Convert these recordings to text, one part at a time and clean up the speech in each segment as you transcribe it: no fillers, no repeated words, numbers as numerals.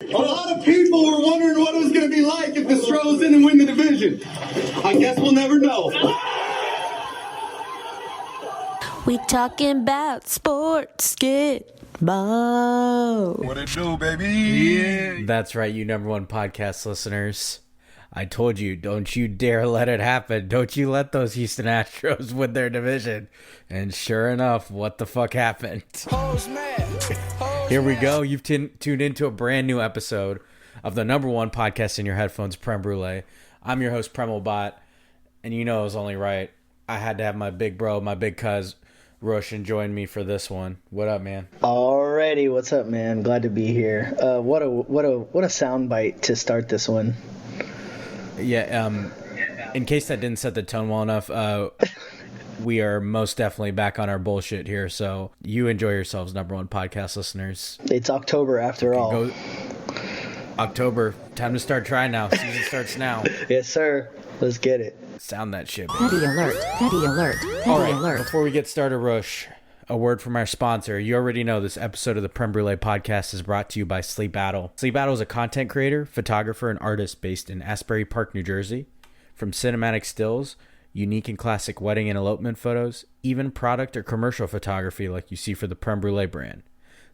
A lot of people were wondering what it was going to be like if the Stros didn't win the division. I guess we'll never know. We talking about sports, get ball. What it do, baby? Yeah. That's right, you number one podcast listeners. I told you, don't you dare let it happen. Don't you let those Houston Astros win their division. And sure enough, what the fuck happened? Here we go. You've tuned into a brand new episode of the number one podcast in your headphones, Prem Brulee. I'm your host, Premal Bhatt. And you know it was only right. I had to have my big bro, my big cuz, Roshan, join me for this one. What up, man? Alrighty, what's up, man? Glad to be here. What a sound bite to start this one. Yeah, in case that didn't set the tone well enough, we are most definitely back on our bullshit here, so you enjoy yourselves, number one podcast listeners. It's October after all. October, time to start trying now. Season starts now. Yes, sir. Let's get it. Sound that shit, baby. Petty alert, petty alert, petty All right, alert. before we get started, Rush, a word from our sponsor. You already know this episode of the Prem Brulee podcast is brought to you by Sleep Battle. Sleep Battle is a content creator, photographer, and artist based in Asbury Park, New Jersey. From cinematic stills, unique and classic wedding and elopement photos, even product or commercial photography like you see for the Prem Brulee brand.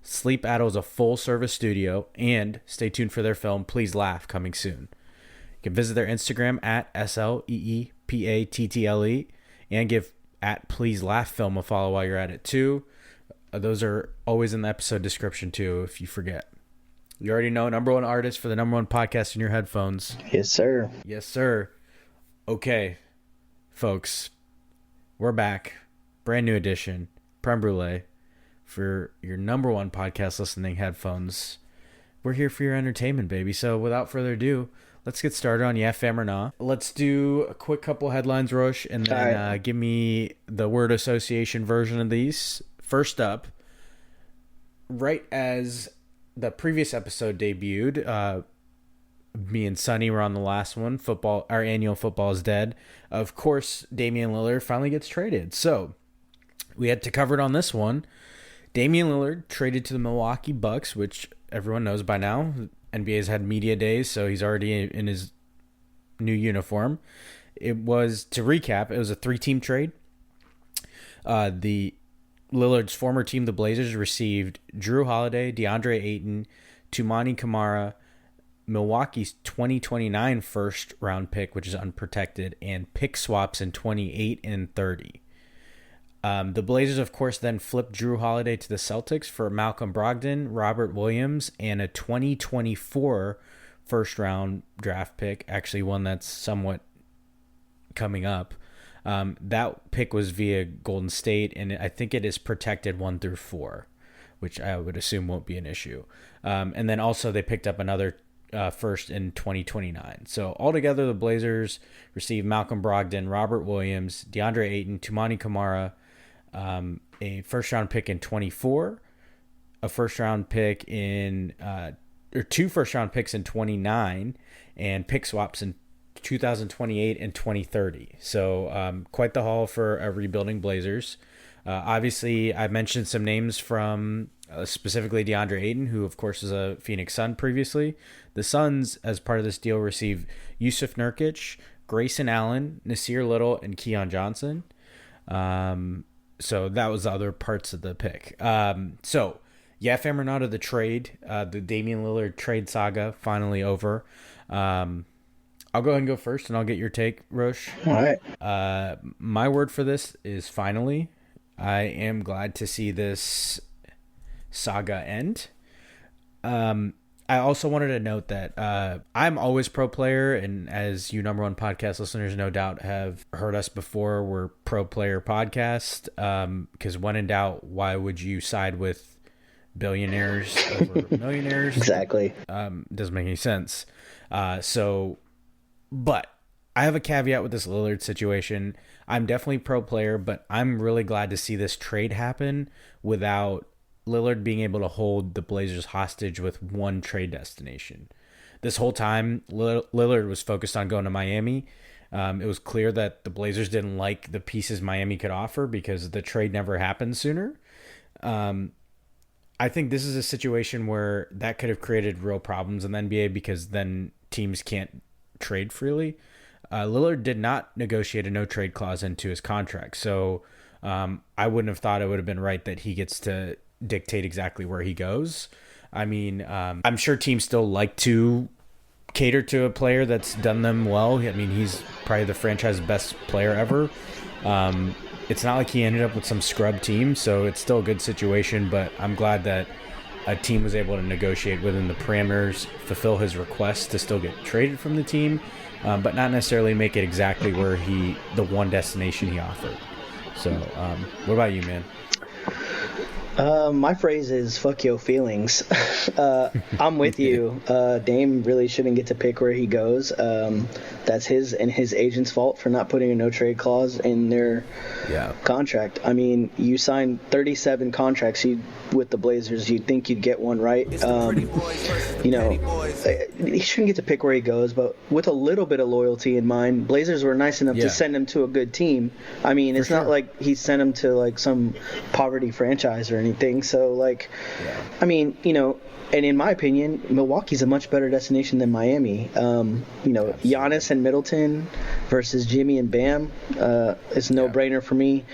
Sleep Battle is a full-service studio, and stay tuned for their film, Please Laugh, coming soon. You can visit their Instagram at SLEEPATTLE and give at Please Laugh Film a follow while you're at it too. Those are always in the episode description too, if you forget. You already know, number one artist for the number one podcast in your headphones. Yes, sir. Yes, sir. Okay, folks, we're back. Brand new edition, Prem Brulee, for your number one podcast listening headphones. We're here for your entertainment, baby. So without further ado, let's get started on Yeah, Fam or Nah. Let's do a quick couple headlines, Roche, and then give me the word association version of these. First up, right as the previous episode debuted, me and Sonny were on the last one. Our annual Football is Dead. Of course, Damian Lillard finally gets traded. So we had to cover it on this one. Damian Lillard traded to the Milwaukee Bucks, which everyone knows by now. NBA's had media days, so he's already in his new uniform. To recap, it was a 3-team trade. The Lillard's former team, the Blazers, received Drew Holiday, DeAndre Ayton, Toumani Camara, Milwaukee's 2029 first-round pick, which is unprotected, and pick swaps in 28 and 30. The Blazers, of course, then flipped Drew Holiday to the Celtics for Malcolm Brogdon, Robert Williams, and a 2024 first-round draft pick, actually one that's somewhat coming up. That pick was via Golden State, and I think it is protected 1 through 4, which I would assume won't be an issue. And then also they picked up another first in 2029. So altogether, the Blazers received Malcolm Brogdon, Robert Williams, DeAndre Ayton, Toumani Camara, a first-round pick in 24, a first-round pick or 2 first-round picks in 29, and pick swaps in 2028 and 2030. So quite the haul for a rebuilding Blazers. Obviously, I mentioned some names from specifically DeAndre Ayton, who, of course, is a Phoenix Sun previously. The Suns, as part of this deal, received Yusuf Nurkic, Grayson Allen, Nasir Little, and Keon Johnson. So that was the other parts of the pick. So, yeah, fam or not of the trade, the Damian Lillard trade saga finally over. I'll go ahead and go first, and I'll get your take, Roche. All right. My word for this is finally. I am glad to see this saga end. I also wanted to note that I'm always pro player, and as you number one podcast listeners no doubt have heard us before, we're pro player podcast, because when in doubt, why would you side with billionaires over millionaires? Exactly. Doesn't make any sense. But I have a caveat with this Lillard situation. I'm definitely pro player, but I'm really glad to see this trade happen without Lillard being able to hold the Blazers hostage with one trade destination. This whole time, Lillard was focused on going to Miami. It was clear that the Blazers didn't like the pieces Miami could offer because the trade never happened sooner. I think this is a situation where that could have created real problems in the NBA because then teams can't trade freely. Lillard did not negotiate a no trade clause into his contract, so I wouldn't have thought it would have been right that he gets to dictate exactly where he goes. I mean, I'm sure teams still like to cater to a player that's done them well. I mean, he's probably the franchise best player ever. It's not like he ended up with some scrub team, so it's still a good situation, but I'm glad that a team was able to negotiate within the parameters, fulfill his request to still get traded from the team, but not necessarily make it exactly where the one destination he offered. So, what about you, man? My phrase is "fuck your feelings." I'm with you. Dame really shouldn't get to pick where he goes. That's his and his agent's fault for not putting a no trade clause in their contract. I mean, you signed 37 contracts with the Blazers. You'd think you'd get one right. He shouldn't get to pick where he goes, but with a little bit of loyalty in mind, Blazers were nice enough to send him to a good team. I mean, it's not like he sent him to like some poverty franchise or anything. So I mean, and in my opinion, Milwaukee's a much better destination than Miami. Giannis and Middleton versus Jimmy and Bam, it's a no-brainer for me.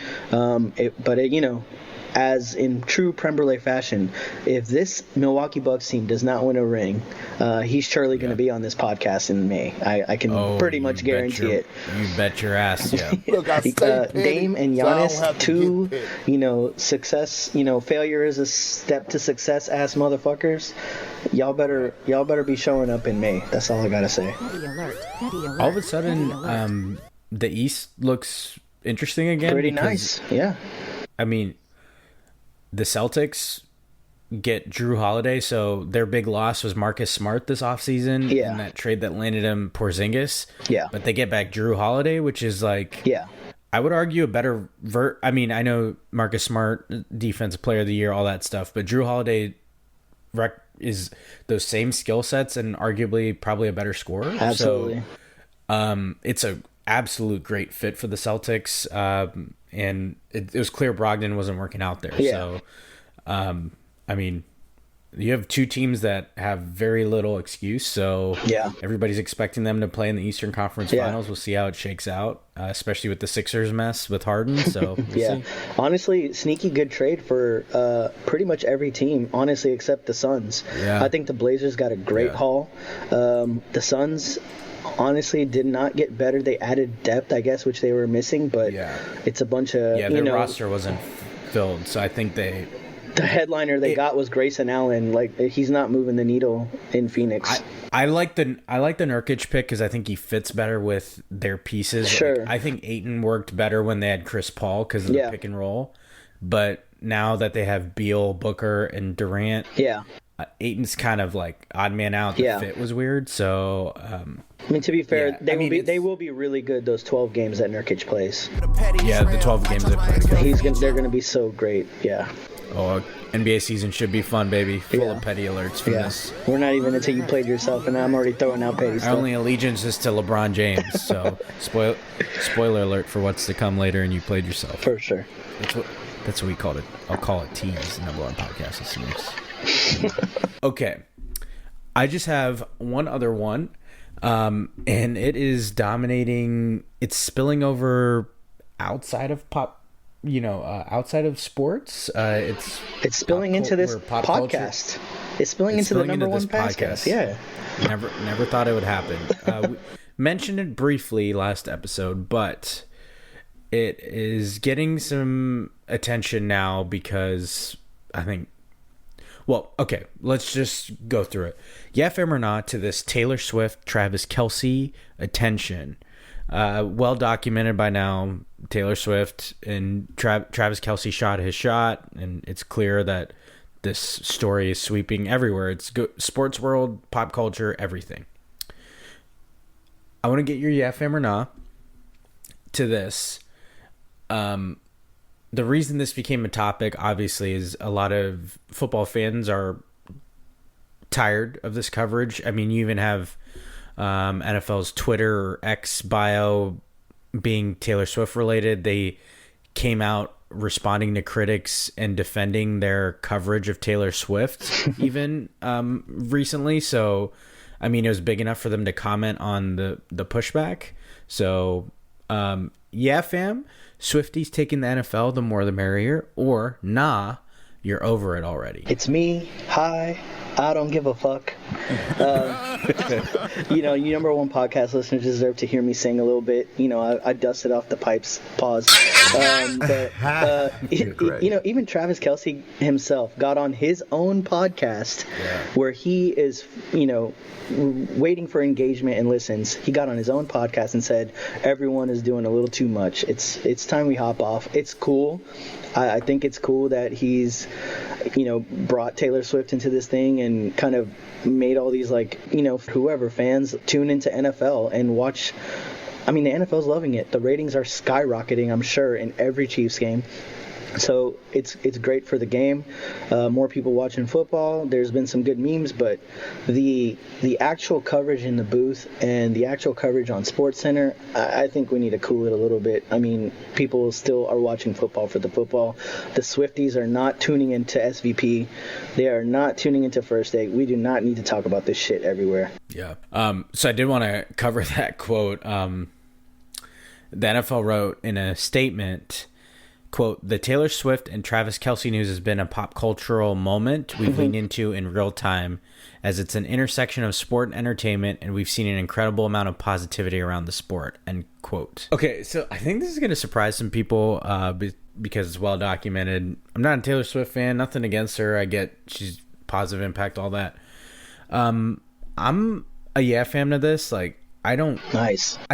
As in true Prem Brulee fashion, if this Milwaukee Bucks team does not win a ring, he's surely going to be on this podcast in May. I can pretty much guarantee it. You bet your ass, yeah. Look, Dame and Giannis, success. Failure is a step to success. Ass motherfuckers. Y'all better be showing up in May. That's all I gotta say. Petty alert. Petty alert. All of a sudden, the East looks interesting again. Pretty nice, yeah. I mean, the Celtics get Drew Holiday, so their big loss was Marcus Smart this offseason in that trade that landed him Porzingis. Yeah. But they get back Drew Holiday, which is I would argue a better I mean, I know Marcus Smart, defensive player of the year, all that stuff, but Drew Holiday is those same skill sets and arguably probably a better scorer. Absolutely. So, it's a absolute great fit for the Celtics. And it was clear Brogdon wasn't working out there. Yeah. So, I mean, you have two teams that have very little excuse. So everybody's expecting them to play in the Eastern Conference Finals. We'll see how it shakes out, especially with the Sixers mess with Harden. So we'll see. Honestly, sneaky good trade for pretty much every team, honestly, except the Suns. Yeah. I think the Blazers got a great haul. The Suns honestly did not get better. They added depth, I guess, which they were missing, but it's a bunch of their roster wasn't filled, so I think the headliner they got was Grayson Allen. He's not moving the needle in Phoenix. I like the Nurkic pick because I think he fits better with their pieces. Sure. I think Ayton worked better when they had Chris Paul because of the pick and roll, but now that they have Beal, Booker, and Durant, Ayton's kind of like odd man out. The fit was weird, so. I mean, to be fair, they will be really good those 12 games that Nurkic plays. Yeah, the 12 games they play. They're going to be so great. Yeah. Oh, NBA season should be fun, baby. Full of petty alerts for this. We're not even until you played yourself, and I'm already throwing out petty stuff. Our only allegiance is to LeBron James, so spoiler alert for what's to come later, and you played yourself. For sure. That's what we called it. I'll call it tease, number one podcast listeners. Okay. I just have one other one. And it is dominating. It's spilling over outside of outside of sports. It's spilling into this podcast. It's spilling into the number one podcast. Yeah. Never thought it would happen. We mentioned it briefly last episode, but it is getting some attention now because I think. Well, okay, let's just go through it. Yeah, fam or not, to this Taylor Swift, Travis Kelce attention. Well documented by now, Taylor Swift and Travis Kelce shot his shot, and it's clear that this story is sweeping everywhere. It's sports world, pop culture, everything. I want to get your yeah, fam or not to this. The reason this became a topic, obviously, is a lot of football fans are tired of this coverage. I mean, you even have NFL's Twitter or X bio being Taylor Swift related. They came out responding to critics and defending their coverage of Taylor Swift even recently. So, I mean, it was big enough for them to comment on the pushback. So, yeah, fam, Swifties taking the NFL, the more the merrier, or nah, you're over it already. It's me. Hi. I don't give a fuck. You number one podcast listeners deserve to hear me sing a little bit. I dusted off the pipes. Pause. Even Travis Kelce himself got on his own podcast where he is, waiting for engagement and listens. He got on his own podcast and said, everyone is doing a little too much. It's time we hop off. It's cool. I think it's cool that he's, brought Taylor Swift into this thing and kind of made all these, whoever fans tune into NFL and watch. I mean, the NFL's loving it. The ratings are skyrocketing, I'm sure, in every Chiefs game. So it's great for the game. More people watching football. There's been some good memes, but the actual coverage in the booth and the actual coverage on SportsCenter, I think we need to cool it a little bit. I mean, people still are watching football for the football. The Swifties are not tuning into SVP. They are not tuning into First Take. We do not need to talk about this shit everywhere. Yeah. So I did want to cover that quote. The NFL wrote in a statement, quote, "The Taylor Swift and Travis Kelce news has been a pop cultural moment we've leaned into in real time, as it's an intersection of sport and entertainment, and we've seen an incredible amount of positivity around the sport," end quote. Okay, so I think this is going to surprise some people because it's well documented. I'm not a Taylor Swift fan, nothing against her. I get she's positive impact, all that. I'm a fan of this. I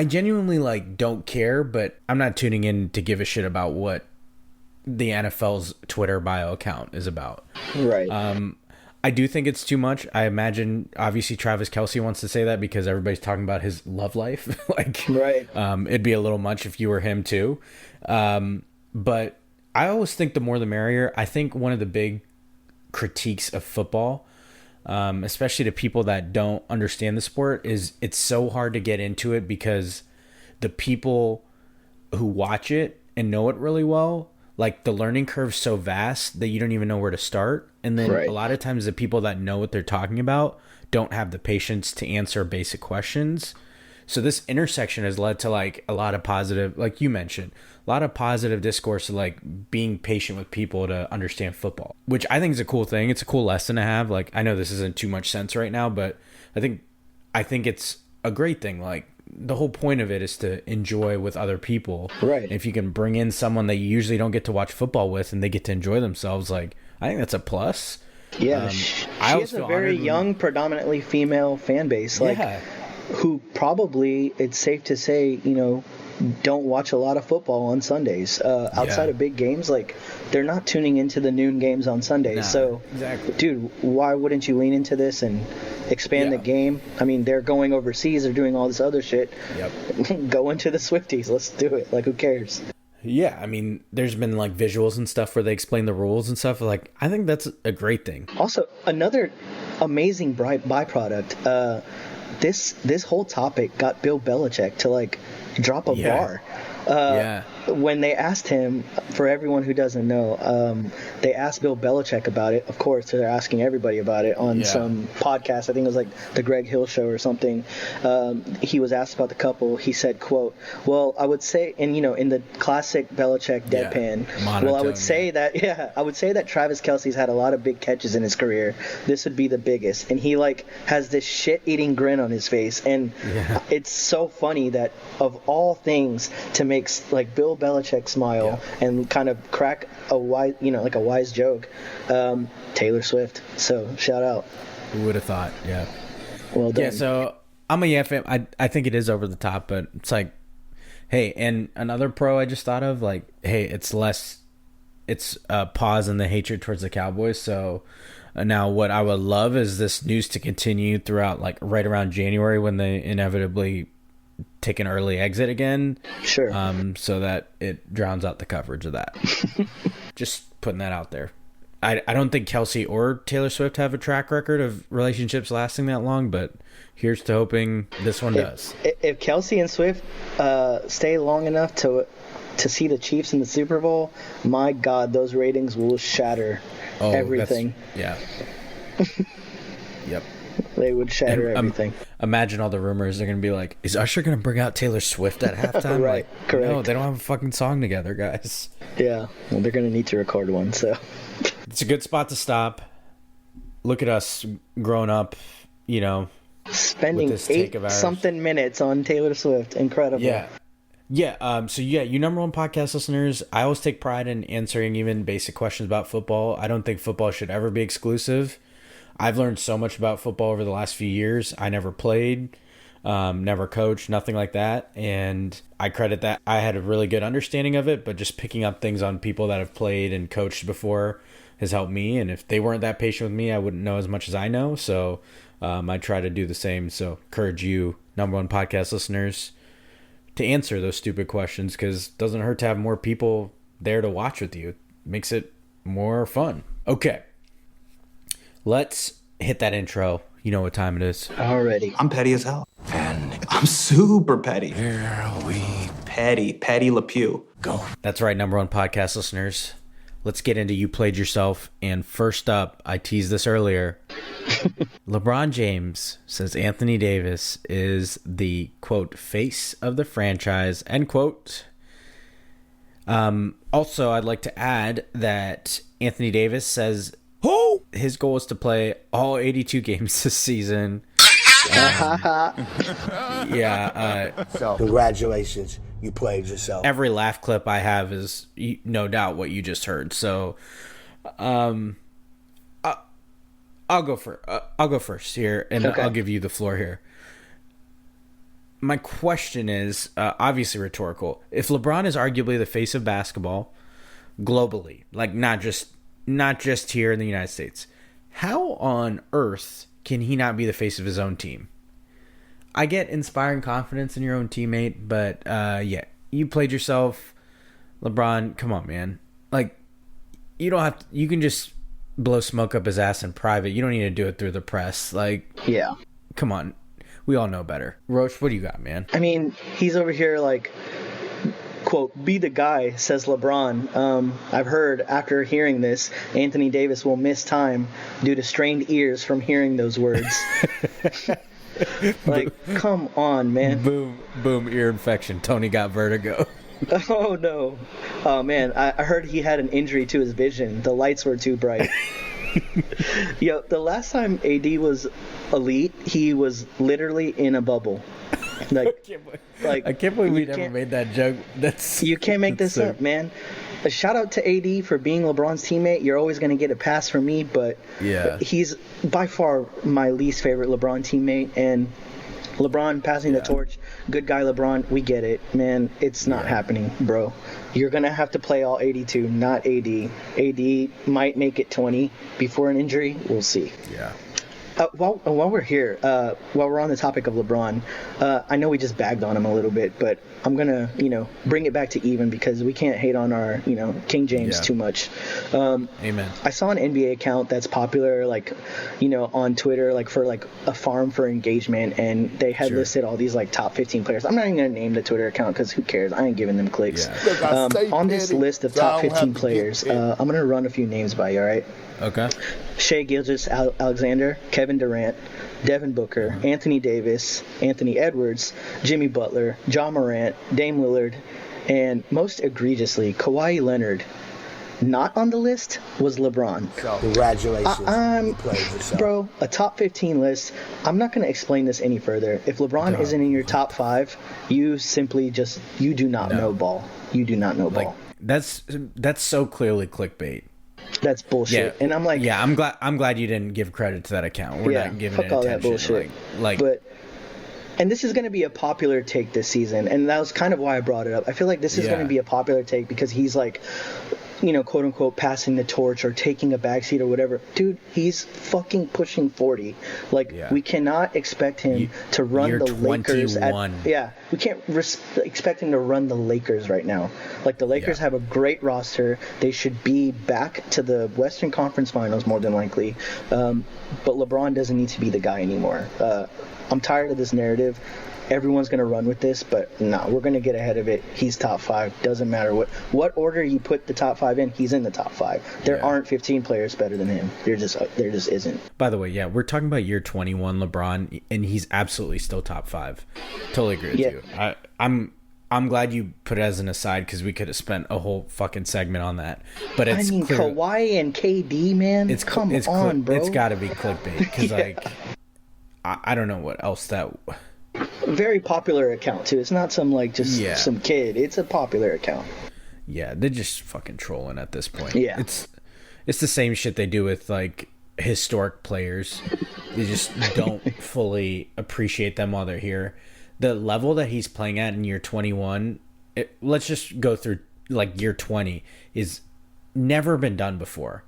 genuinely don't care, but I'm not tuning in to give a shit about what the NFL's Twitter bio account is about. Right. I do think it's too much. I imagine obviously Travis Kelce wants to say that because everybody's talking about his love life. Right. It'd be a little much if you were him too. But I always think the more the merrier. I think one of the big critiques of football, especially to people that don't understand the sport, is it's so hard to get into it because the people who watch it and know it really well, the learning curve's so vast that you don't even know where to start. And then a lot of times the people that know what they're talking about don't have the patience to answer basic questions. So this intersection has led to a lot of positive, like you mentioned, a lot of positive discourse of being patient with people to understand football, which I think is a cool thing. It's a cool lesson to have. I know this isn't too much sense right now, but I think it's a great thing. The whole point of it is to enjoy with other people. Right. And if you can bring in someone that you usually don't get to watch football with and they get to enjoy themselves, I think that's a plus. Yeah. She has a very young, predominantly female fan base. Who probably, it's safe to say, don't watch a lot of football on Sundays. Outside of big games, they're not tuning into the noon games on Sundays. So, exactly. Dude, why wouldn't you lean into this and expand the game? I mean, they're going overseas, they're doing all this other shit. Yep. Go into the Swifties. Let's do it. Who cares? Yeah, I mean, there's been visuals and stuff where they explain the rules and stuff. I think that's a great thing. Also, another amazing byproduct. This whole topic got Bill Belichick to drop a bar. When they asked him, for everyone who doesn't know, they asked Bill Belichick about it. Of course, they're asking everybody about it on some podcast. I think it was the Greg Hill show or something. He was asked about the couple. He said, quote, "Well, I would say," and in the classic Belichick deadpan, monotone, "Well, I would say that Travis Kelce's had a lot of big catches in his career. This would be the biggest." And he has this shit-eating grin on his face, and it's so funny that of all things to make Bill Belichick smile and kind of crack a wise joke, Taylor Swift. So shout out. Who would have thought? Yeah. Well done. Yeah. So I'm a fan. I think it is over the top, but it's hey, and another pro I just thought of, hey, it's a pause in the hatred towards the Cowboys. So now what I would love is this news to continue throughout, right around January when they inevitably take an early exit again. Sure. So that it drowns out the coverage of that. Just putting that out there. I don't think Kelce or Taylor Swift have a track record of relationships lasting that long, but here's to hoping this one does. If Kelce and Swift stay long enough to to see the Chiefs in the Super Bowl, my God, those ratings will shatter everything. Yeah. Yep. They would shatter everything. Imagine all the rumors. They're going to be like, is Usher going to bring out Taylor Swift at halftime? Right, like, correct. No, they don't have a fucking song together, guys. Yeah, well, they're going to need to record one, so. It's a good spot to stop. Look at us growing up, you know. Spending 8-something minutes on Taylor Swift. Incredible. Yeah. Yeah, you number one podcast listeners, I always take pride in answering even basic questions about football. I don't think football should ever be exclusive. I've learned so much about football over the last few years. I never played, never coached, nothing like that. And I credit that. I had a really good understanding of it, but just picking up things on people that have played and coached before has helped me. And if they weren't that patient with me, I wouldn't know as much as I know. So I try to do the same. So encourage you, number one podcast listeners, to answer those stupid questions, because it doesn't hurt to have more people there to watch with you. It makes it more fun. Okay. Let's hit that intro. You know what time it is. Already. I'm petty as hell. And I'm super petty. Here we Petty Le Pew. Go. That's right, number one podcast listeners. Let's get into You Played Yourself. And first up, I teased this earlier. LeBron James says Anthony Davis is the, quote, face of the franchise, end quote. Also, I'd like to add that Anthony Davis says his goal is to play all 82 games this season. So congratulations, you played yourself. Every laugh clip I have is no doubt what you just heard. So, I'll go first here, and okay. I'll give you the floor here. My question is obviously rhetorical. If LeBron is arguably the face of basketball globally, like not just here in the United States, how on earth can he not be the face of his own team? I get inspiring confidence in your own teammate, but you played yourself. LeBron, come on, man. Like, you don't have to, you can just blow smoke up his ass in private. You don't need to do it through the press. Like, yeah. Come on. We all know better. Roach, what do you got, man? I mean, he's over here like, quote, be the guy, says LeBron. I've heard after hearing this, Anthony Davis will miss time due to strained ears from hearing those words. Like, come on, man. Boom, ear infection. Tony got vertigo. Oh, no. Oh, man, I heard he had an injury to his vision. The lights were too bright. Yo, the last time AD was elite, he was literally in a bubble. Like, I can't believe we never made that joke. You can't make this up, man. A shout out to AD for being LeBron's teammate. You're always going to get a pass from me, but he's by far my least favorite LeBron teammate. And LeBron passing the torch, good guy LeBron, we get it, man. It's not happening, bro. You're going to have to play all 82, not AD. AD might make it 20 before an injury. We'll see. Yeah. While we're here, while we're on the topic of LeBron, I know we just bagged on him a little bit, but I'm going to, bring it back to even because we can't hate on our, King James too much. Amen. I saw an NBA account that's popular, like, on Twitter, like for like a farm for engagement, and they had listed all these like top 15 players. I'm not even going to name the Twitter account because who cares? I ain't giving them clicks. Yeah. On this list of top 15 players, I'm going to run a few names by you, all right? Okay. Shai Gilgeous-Alexander, Kevin Durant, Devin Booker, Anthony Davis, Anthony Edwards, Jimmy Butler, John Morant, Dame Lillard, and most egregiously, Kawhi Leonard. Not on the list was LeBron. So, congratulations. You played yourself. Bro, a top 15 list. I'm not going to explain this any further. If LeBron isn't in your top 5, you simply you do not know ball. You do not know ball. That's so clearly clickbait. That's bullshit. And I'm like, I'm glad you didn't give credit to that account. We're not giving it all attention. That bullshit. And this is going to be a popular take this season, and that was kind of why I brought it up. I feel like this is going to be a popular take because he's like, quote unquote, passing the torch or taking a backseat or whatever. Dude, he's fucking pushing 40. Like, we cannot expect him to run the 21. Lakers at expect him to run the Lakers right now. Like, the Lakers have a great roster. They should be back to the Western Conference Finals more than likely. But LeBron doesn't need to be the guy anymore. I'm tired of this narrative. Everyone's going to run with this, but no, we're going to get ahead of it. He's top 5. Doesn't matter what order you put the top 5 in, he's in the top 5. There aren't 15 players better than him. There just isn't. By the way, we're talking about year 21 LeBron, and he's absolutely still top 5. Totally agree with you. I'm glad you put it as an aside, because we could have spent a whole fucking segment on that. But it's clear, Kawhi and KD, man. It's bro. It's got to be clickbait, because I don't know what else that. Very popular account too. It's not some some kid. It's a popular account. Yeah, they're just fucking trolling at this point. Yeah, it's the same shit they do with like historic players. They just don't fully appreciate them while they're here. The level that he's playing at in year 21, let's just go through like year 20, is never been done before,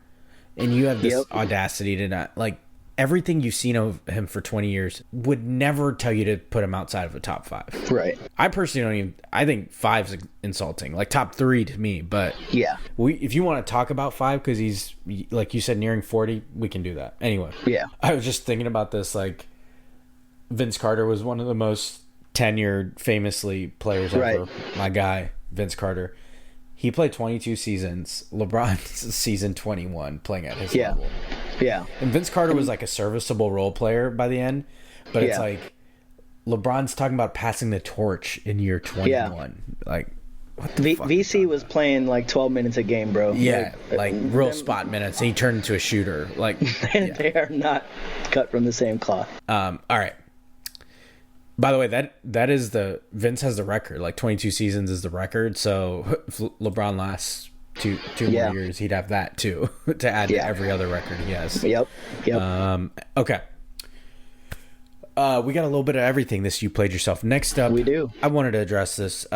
and you have this audacity to not like. Everything you've seen of him for 20 years would never tell you to put him outside of a top 5. Right. I personally don't even. I think 5's insulting. Like top 3 to me. But if you want to talk about 5 because he's like you said nearing 40, we can do that. Anyway. Yeah. I was just thinking about this. Like Vince Carter was one of the most tenured, famously players ever. My guy, Vince Carter. He played 22 seasons. LeBron's season 21 playing at his level. Yeah. And Vince Carter was like a serviceable role player by the end. But it's like LeBron's talking about passing the torch in year 21. Yeah. Like, what the fuck? VC was playing like 12 minutes a game, bro. Yeah, like real spot minutes. And he turned into a shooter. Like, they are not cut from the same cloth. All right. By the way, that is Vince has the record. Like 22 seasons is the record. So if LeBron lasts two more years, he'd have that too to add to every other record he has. Yep. Okay. We got a little bit of everything. This You Played Yourself. Next up, we do. I wanted to address this.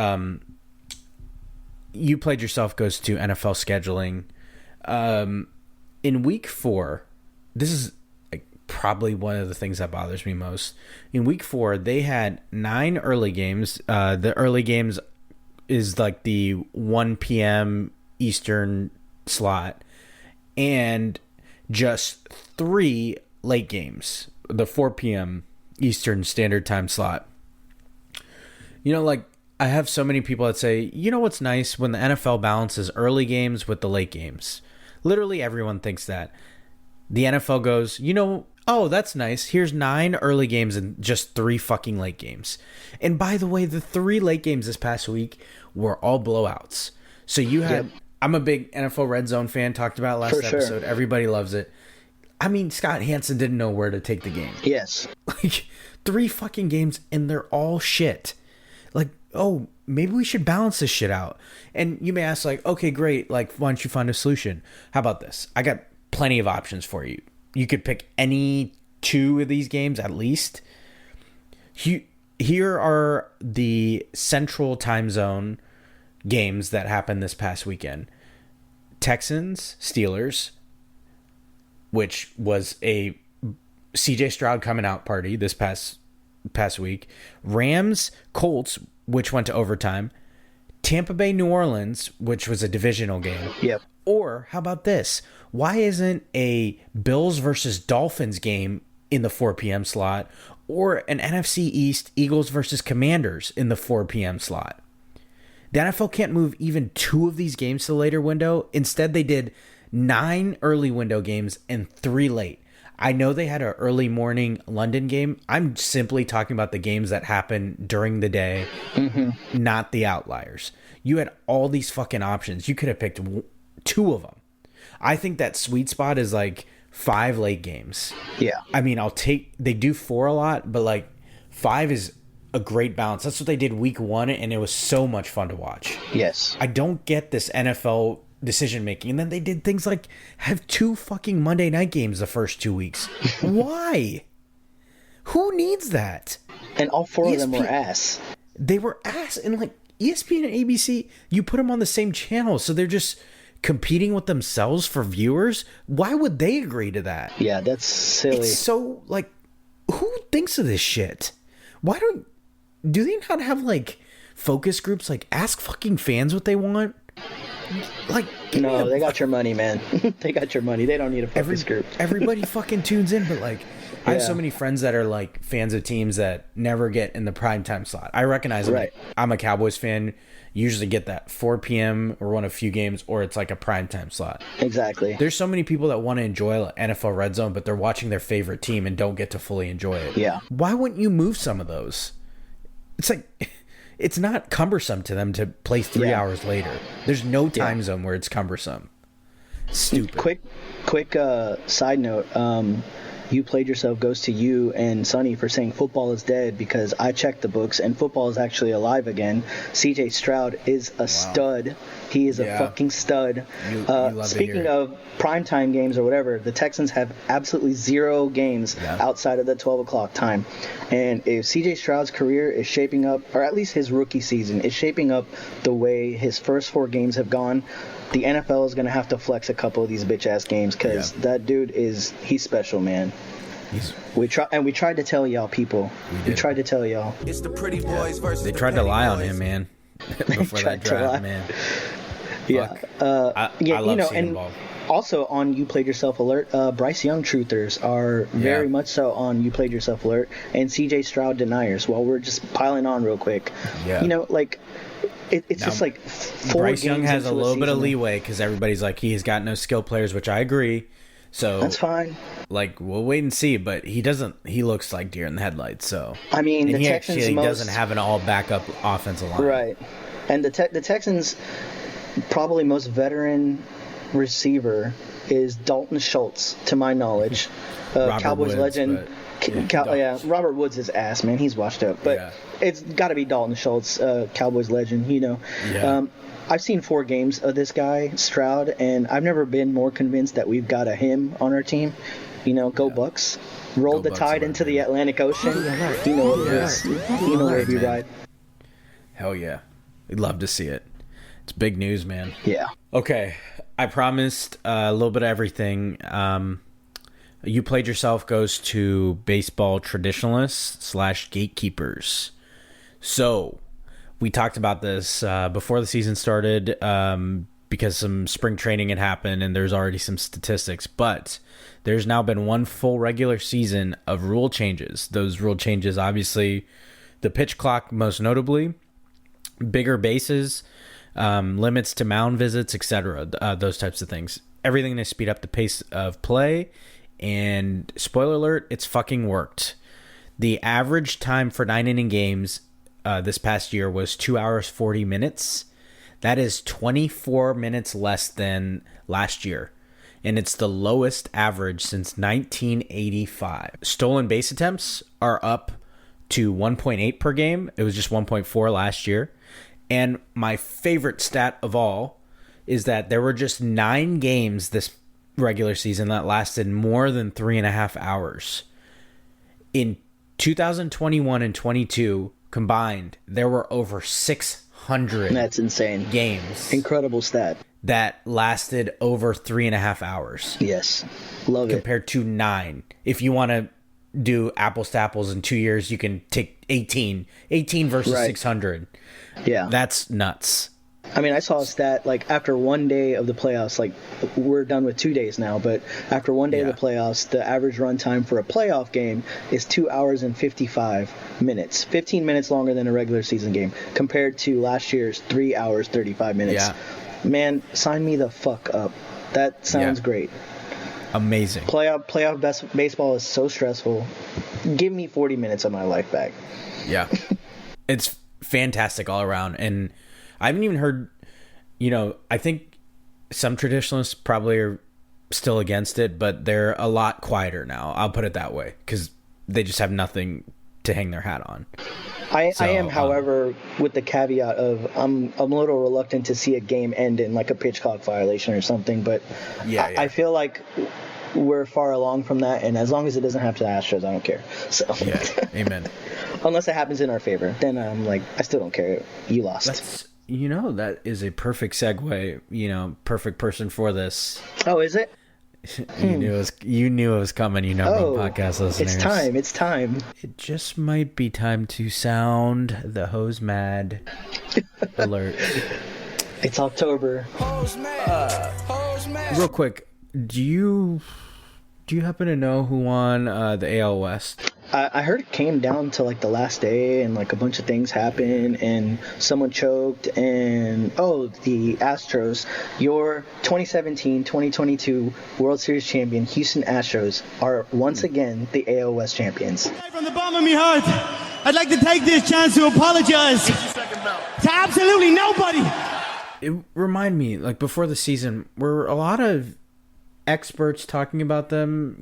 You Played Yourself goes to NFL scheduling. In week 4, this is probably one of the things that bothers me most. In week 4, they had 9 early games. The early games is like the 1 p.m. Eastern slot, and just 3 late games, the 4 p.m. Eastern Standard Time slot. You know, like, I have so many people that say, you know what's nice? When the NFL balances early games with the late games. Literally everyone thinks that. The NFL goes, oh, that's nice. Here's 9 early games and just 3 fucking late games. And by the way, the 3 late games this past week were all blowouts. So you had, I'm a big NFL Red Zone fan, talked about it last episode. Everybody loves it. I mean, Scott Hansen didn't know where to take the game. Yes. Like 3 fucking games and they're all shit. Like, oh, maybe we should balance this shit out. And you may ask, like, okay, great. Like, why don't you find a solution? How about this? I got plenty of options for you. You could pick any 2 of these games at least. Here are the Central Time Zone games that happened this past weekend. Texans, Steelers, which was a CJ Stroud coming out party this past week. Rams, Colts, which went to overtime. Tampa Bay, New Orleans, which was a divisional game. Yep. Or how about this? Why isn't a Bills versus Dolphins game in the 4 p.m. slot, or an NFC East Eagles versus Commanders in the 4 p.m. slot? The NFL can't move even 2 of these games to the later window. Instead, they did 9 early window games and 3 late. I know they had an early morning London game. I'm simply talking about the games that happen during the day, not the outliers. You had all these fucking options. You could have picked 2 of them. I think that sweet spot is like 5 late games. Yeah. I mean, they do 4 a lot, but like 5 is a great balance. That's what they did week 1, and it was so much fun to watch. Yes. I don't get this NFL decision making. And then they did things like have 2 fucking Monday night games the first 2 weeks. Why? Who needs that? And all 4 of them were ass. They were ass. And like ESPN and ABC, you put them on the same channel, so they're just competing with themselves for viewers. Why would they agree to that? Yeah, that's silly. It's so like, who thinks of this shit? Why don't do they not have like focus groups? Like, ask fucking fans what they want. Like, no, they got your money, man. They got your money. They don't need a focus group. Everybody fucking tunes in, but like, I have so many friends that are like fans of teams that never get in the primetime slot. I recognize them. Right. I'm a Cowboys fan. Usually get that 4 p.m. or one of a few games, or it's like a primetime slot. Exactly. There's so many people that want to enjoy NFL Red Zone, but they're watching their favorite team and don't get to fully enjoy it. Yeah. Why wouldn't you move some of those? It's like, it's not cumbersome to them to play 3 hours later. There's no time zone where it's cumbersome. Stupid. Quick side note. You Played Yourself goes to you and Sonny for saying football is dead, because I checked the books and football is actually alive again. CJ Stroud is a stud. He is a fucking stud. Speaking of primetime games or whatever, the Texans have absolutely 0 games outside of the 12 o'clock time. And if CJ Stroud's career is shaping up, or at least his rookie season is shaping up the way his first 4 games have gone, the NFL is going to have to flex a couple of these bitch-ass games, because that dude he's special, man. We tried to tell y'all, people. We tried to tell y'all. It's the pretty boys versus They tried to lie on him, man. Before that draft, man. Yeah. I love seeing him ball. Also on You Played Yourself alert, Bryce Young truthers are very much so on You Played Yourself alert, and CJ Stroud deniers. While we're just piling on real quick, like it's now, just like 4 Bryce Young has a little bit of season. leeway because everybody's like, he's got no skill players, which I agree. So that's fine. Like, we'll wait and see, but he doesn't. He looks like deer in the headlights. So I mean, and the he Texans actually doesn't have an all backup offensive line, right? And the Texans probably most veteran receiver is Dalton Schultz, to my knowledge. Cowboys Woods, legend. Robert Woods is ass, man. He's washed up, but it's got to be Dalton Schultz, Cowboys legend. I've seen 4 games of this guy Stroud, and I've never been more convinced that we've got him on our team. Go Bucks. Rolled the tide into the Atlantic Ocean. You know what it is. You know where we ride. Hell yeah, we'd love to see it. It's big news, man. Yeah. Okay, I promised a little bit of everything. You Played Yourself goes to baseball traditionalists / gatekeepers. So we talked about this before the season started because some spring training had happened and there's already some statistics. But there's now been one full regular season of rule changes. Those rule changes, obviously, the pitch clock most notably, bigger bases, limits to mound visits, etc. Those types of things. Everything to speed up the pace of play. And spoiler alert, it's fucking worked. The average time for 9-inning games this past year was 2 hours 40 minutes. That is 24 minutes less than last year, and it's the lowest average since 1985. Stolen base attempts are up to 1.8 per game. It was just 1.4 last year. And my favorite stat of all is that there were just 9 games this regular season that lasted more than 3.5 hours. In 2021 and 22 combined, there were over 600 that's insane games. Incredible stat. That lasted over 3.5 hours. Yes. Love it. Compared to 9. If you want to do apples to apples in 2 years, you can take 18 versus 600. Yeah. That's nuts. I mean, I saw a stat, like, after one day of the playoffs, like, we're done with 2 days now, but after one day of the playoffs, the average run time for a playoff game is 2 hours and 55 minutes. 15 minutes longer than a regular season game, compared to last year's 3 hours, 35 minutes. Yeah. Man, sign me the fuck up. That sounds great. Amazing. Playoff baseball is so stressful. Give me 40 minutes of my life back. Yeah. It's fantastic all around, and I haven't even heard, I think some traditionalists probably are still against it, but they're a lot quieter now. I'll put it that way, because they just have nothing to hang their hat on. I am, however, with the caveat of I'm a little reluctant to see a game end in like a pitch clock violation or something, but I feel like we're far along from that, and as long as it doesn't happen to the Astros, I don't care. So Amen. Unless it happens in our favor, then I'm like, I still don't care. You lost. That is a perfect segue, perfect person for this. Oh, is it? You knew it was coming, you number one podcast listeners. It's time. It just might be time to sound the Hose Mad alert. It's October. Real quick, do you happen to know who won the AL West? I heard it came down to like the last day and like a bunch of things happened and someone choked and the Astros, your 2017-2022 World Series champion Houston Astros are once again the AL West champions. From the bottom of my heart, I'd like to take this chance to apologize to absolutely nobody. It reminded me, like before the season, were a lot of experts talking about them,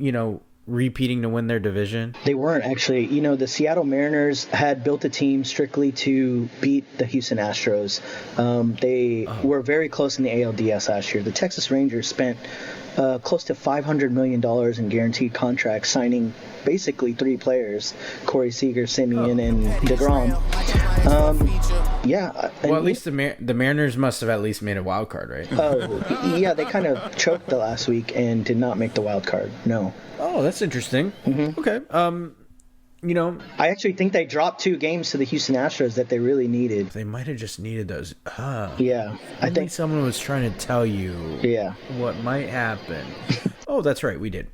repeating to win their division? They weren't actually. The Seattle Mariners had built a team strictly to beat the Houston Astros. They were very close in the ALDS last year. The Texas Rangers spent close to $500 million in guaranteed contracts, signing basically 3 players: Corey Seager, Simeon, and DeGrom. Well, at least the Mariners must have at least made a wild card, right? Yeah, they kind of choked the last week and did not make the wild card. No. Oh, that's interesting. Mm-hmm. Okay. I actually think they dropped 2 games to the Houston Astros that they really needed. They might have just needed those. Yeah. I think someone was trying to tell you what might happen. Oh, that's right. We did.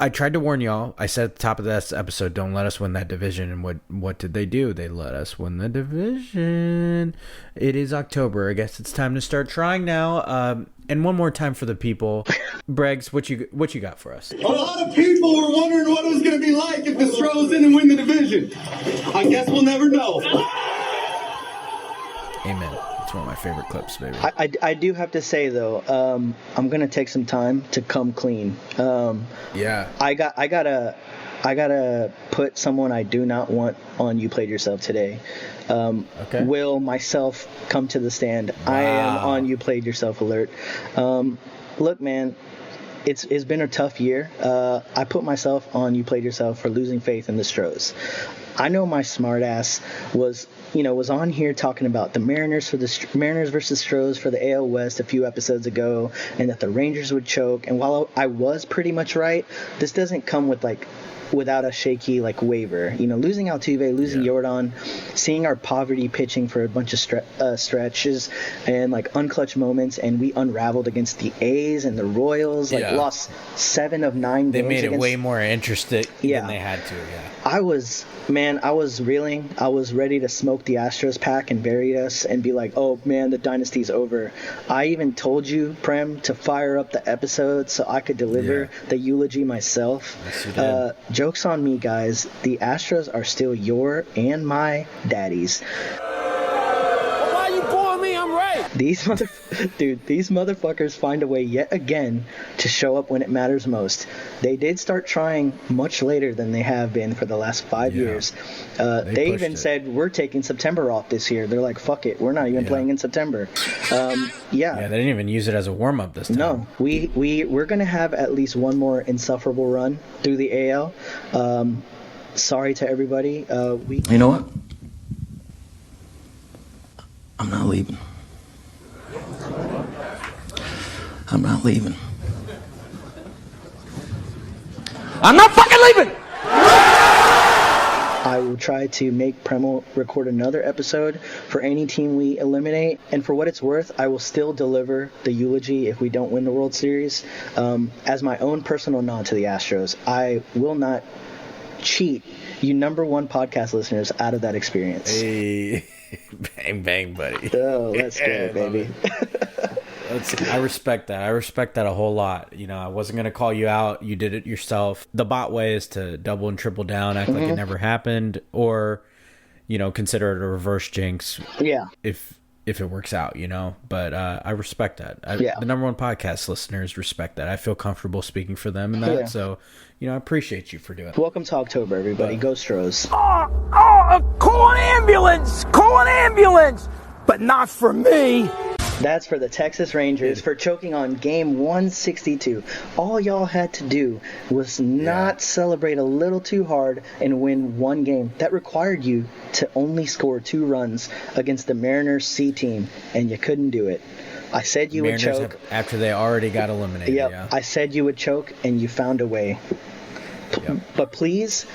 I tried to warn y'all. I said at the top of this episode, don't let us win that division. And what did they do? They let us win the division. It is October. I guess it's time to start trying now. And one more time for the people. Breggs, what you got for us? A lot of people were wondering what it was going to be like if the Stros didn't win the division. I guess we'll never know. Amen. It's one of my favorite clips, baby. I do have to say though, I'm gonna take some time to come clean. I gotta put someone I do not want on You Played Yourself today. Okay. Will myself come to the stand? Wow. I am on You Played Yourself alert. Look, man. It's been a tough year. I put myself on You Played Yourself for losing faith in the Stros. I know my smartass was on here talking about the Mariners Mariners versus Stros for the AL West a few episodes ago, and that the Rangers would choke. And while I was pretty much right, this doesn't come without a shaky waiver. Losing Altuve, losing Jordan, seeing our poverty pitching for a bunch of stretches and unclutch moments, and we unraveled against the A's and the Royals, lost 7 of 9 games. They made it way more interesting than they had to. I was reeling. I was ready to smoke the Astros pack and bury us and be like, oh man, the dynasty's over. I even told you, Prem, to fire up the episode so I could deliver the eulogy myself. Yes, you did. Joke's on me, guys. The Astros are still your and my daddies. Why you bullying me? I'm right. These motherfuckers find a way yet again to show up when it matters most. They did start trying much later than they have been for the last 5 years. They even said, we're taking September off this year. They're like, fuck it. We're not even playing in September. They didn't even use it as a warm-up this time. No, we're going to have at least one more insufferable run through the AL. Sorry to everybody. You know what? I'm not leaving. I'm not leaving. I'm not fucking leaving! I will try to make Premal record another episode for any team we eliminate. And for what it's worth, I will still deliver the eulogy if we don't win the World Series. As my own personal nod to the Astros, I will not cheat you number one podcast listeners out of that experience. Hey, bang, bang, buddy. Oh, let's go, baby. I respect that. I respect that a whole lot. I wasn't going to call you out. You did it yourself. The bot way is to double and triple down, act like it never happened, or, consider it a reverse jinx. Yeah. If it works out, But I respect that. The number one podcast listeners respect that. I feel comfortable speaking for them in that. Yeah. So, I appreciate you for doing that. Welcome to October, everybody. Go Stros. Call an ambulance! But not for me. That's for the Texas Rangers for choking on game 162. All y'all had to do was not celebrate a little too hard and win one game. That required you to only score 2 runs against the Mariners C team, and you couldn't do it. I said you Mariners would choke. After they already got eliminated. Yep. Yeah. I said you would choke, and you found a way. Yep. But please,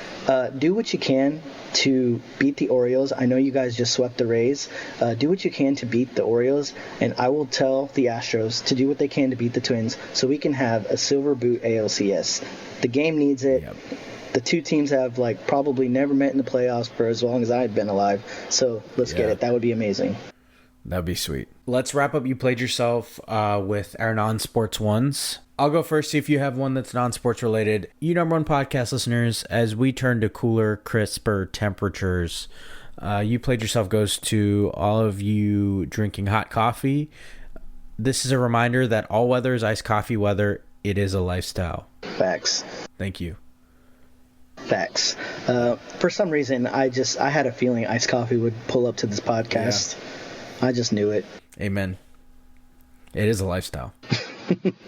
do what you can to beat the Orioles. I know you guys just swept the Rays. Do what you can to beat the Orioles, and I will tell the Astros to do what they can to beat the Twins so we can have a silver boot ALCS. The game needs it. Yep. The two teams have probably never met in the playoffs for as long as I've been alive. So let's get it. That would be amazing. That'd be sweet. Let's wrap up You Played Yourself with our non-sports ones. I'll go first, see if you have one that's non-sports related. You number one podcast listeners, as we turn to cooler, crisper temperatures, You Played Yourself goes to all of you drinking hot coffee. This is a reminder that all weather is iced coffee weather. It is a lifestyle. Facts. Thank you. Facts. For some reason, I had a feeling iced coffee would pull up to this podcast. Yeah. I just knew it. Amen. It is a lifestyle.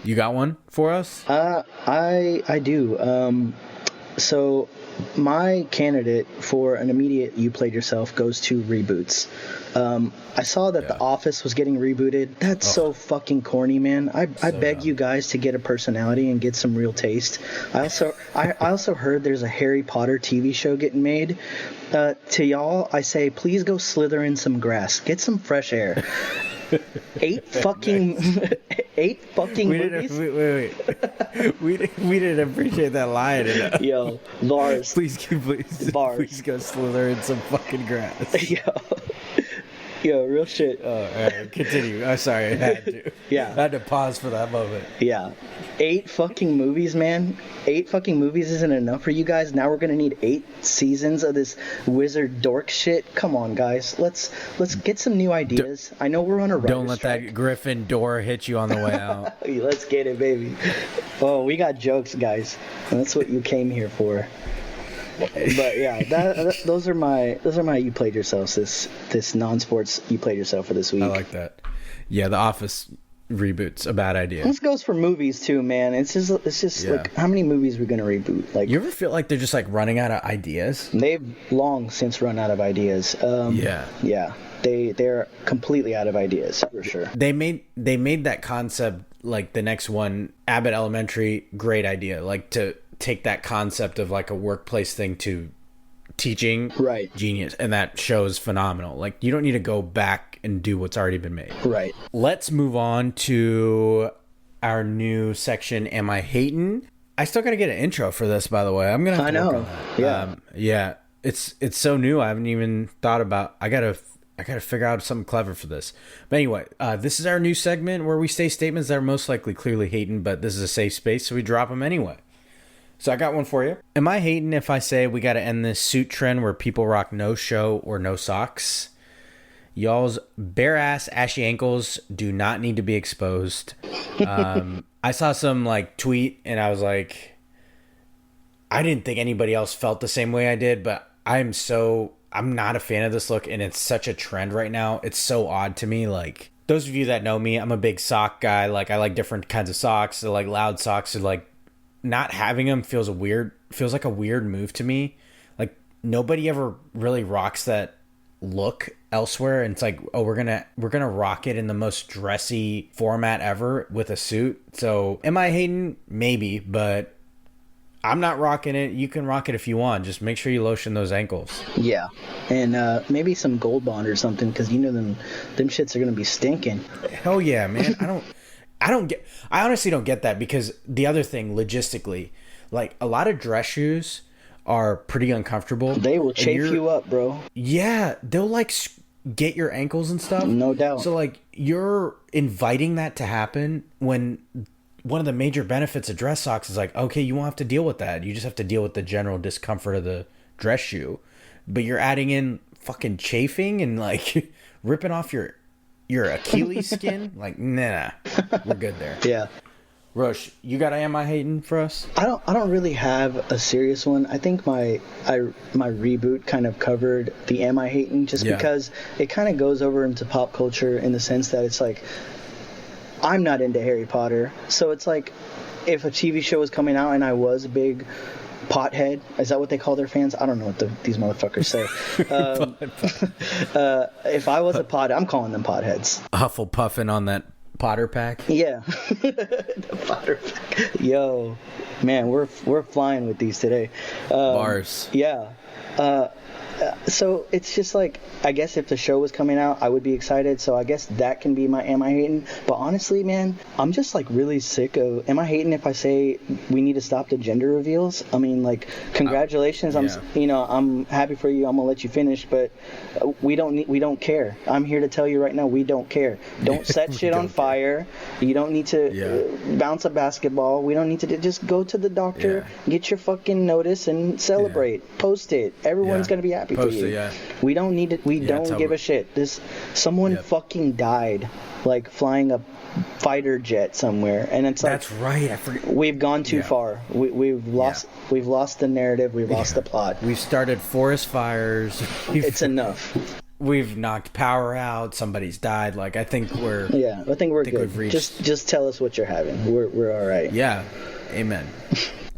You got one for us? I do. So my candidate for an immediate You Played Yourself goes to reboots. I saw that The Office was getting rebooted. That's so fucking corny, man. I beg you guys to get a personality and get some real taste. I also heard there's a Harry Potter TV show getting made. To y'all, I say, please go slither in some grass. Get some fresh air. 8 fucking movies? Wait. We didn't appreciate that line enough. Yo, bars. Please go slither in some fucking grass. Yo, real shit. Oh, all right, continue. I'm sorry, I had to. Yeah. I had to pause for that moment. Yeah. 8 fucking movies, man. 8 fucking movies isn't enough for you guys. Now we're gonna need 8 seasons of this wizard dork shit. Come on, guys. Let's get some new ideas. I know we're on a writer's Don't let strike. that Griffin door hit you on the way out. Let's get it, baby. Oh, we got jokes, guys. And that's what you came here for. But yeah, those are my You Played Yourselves this non-sports You Played Yourself for this week. I like that. Yeah, The Office reboot's a bad idea. This goes for movies too, man. It's just like, how many movies are we gonna reboot? Like, you ever feel like they're just like running out of ideas? They've long since run out of ideas. Yeah. They're completely out of ideas for sure. They made that concept, like the next one, Abbott Elementary, great idea. Like to take that concept of like a workplace thing to teaching, right? Genius. And that show is phenomenal. Like, you don't need to go back and do what's already been made. Right. Let's move on to our new section, Am I Hatin'? I still gotta get an intro for this, by the way. I'm gonna have to work on that. Yeah. It's so new. I haven't even thought about. I gotta figure out something clever for this. But anyway, this is our new segment where we say statements that are most likely clearly hating, but this is a safe space, so we drop them anyway. So I got one for you. Am I hating if I say we got to end this suit trend where people rock no show or no socks? Y'all's bare ass, ashy ankles do not need to be exposed. I saw some like tweet and I was like, I didn't think anybody else felt the same way I did, but I'm not a fan of this look, and it's such a trend right now. It's so odd to me. Like, those of you that know me, I'm a big sock guy. Like, I like different kinds of socks. I like loud socks. So like, not having them feels like a weird move to me. Like, nobody ever really rocks that look elsewhere, and it's like, oh, we're gonna rock it in the most dressy format ever with a suit. So am I hating? Maybe, but I'm not rocking it. You can rock it if you want. Just make sure you lotion those ankles. Yeah, and maybe some Gold Bond or something, because you know them shits are gonna be stinking. Hell yeah, man. I honestly don't get that, because the other thing, logistically, like, a lot of dress shoes are pretty uncomfortable. They will chafe you up, bro. Yeah, they'll like get your ankles and stuff. No doubt. So like, you're inviting that to happen when one of the major benefits of dress socks is like, okay, you won't have to deal with that. You just have to deal with the general discomfort of the dress shoe. But you're adding in fucking chafing and like ripping off your Achilles skin. Like, nah, we're good there. Yeah. Rosh, you got a Am I Hating for us? I don't really have a serious one. I think my reboot kind of covered the Am I Hating, just because it kind of goes over into pop culture in the sense that it's like, I'm not into Harry Potter, so it's like, if a TV show was coming out and I was a big pothead, is that what they call their fans? I don't know what these motherfuckers say. If I was a pothead, I'm calling them potheads. Hufflepuffing on that Potter pack. Yeah, the Potter pack. Yo, man, we're flying with these today. Bars. Yeah. So it's just like, I guess if the show was coming out, I would be excited. So I guess that can be my am I hating? But honestly, man, I'm just like really sick of, am I hating if I say we need to stop the gender reveals? I mean, like, congratulations. Yeah. I'm happy for you. I'm gonna let you finish, but we don't care. I'm here to tell you right now, we don't care. Don't set shit on fire. You don't need to bounce a basketball. We don't need to just go to the doctor, get your fucking notice and celebrate. Post it. Everyone's gonna be happy for you. We don't need it. We don't give a shit. Someone fucking died, like flying a fighter jet somewhere, and it's like, that's right. I forget. We've gone too far. We've lost the narrative. We've lost the plot. We've started forest fires. It's enough. We've knocked power out. Somebody's died. Like, I think we're. Yeah, I think we're good. Just tell us what you're having. We're all right. Yeah. Amen.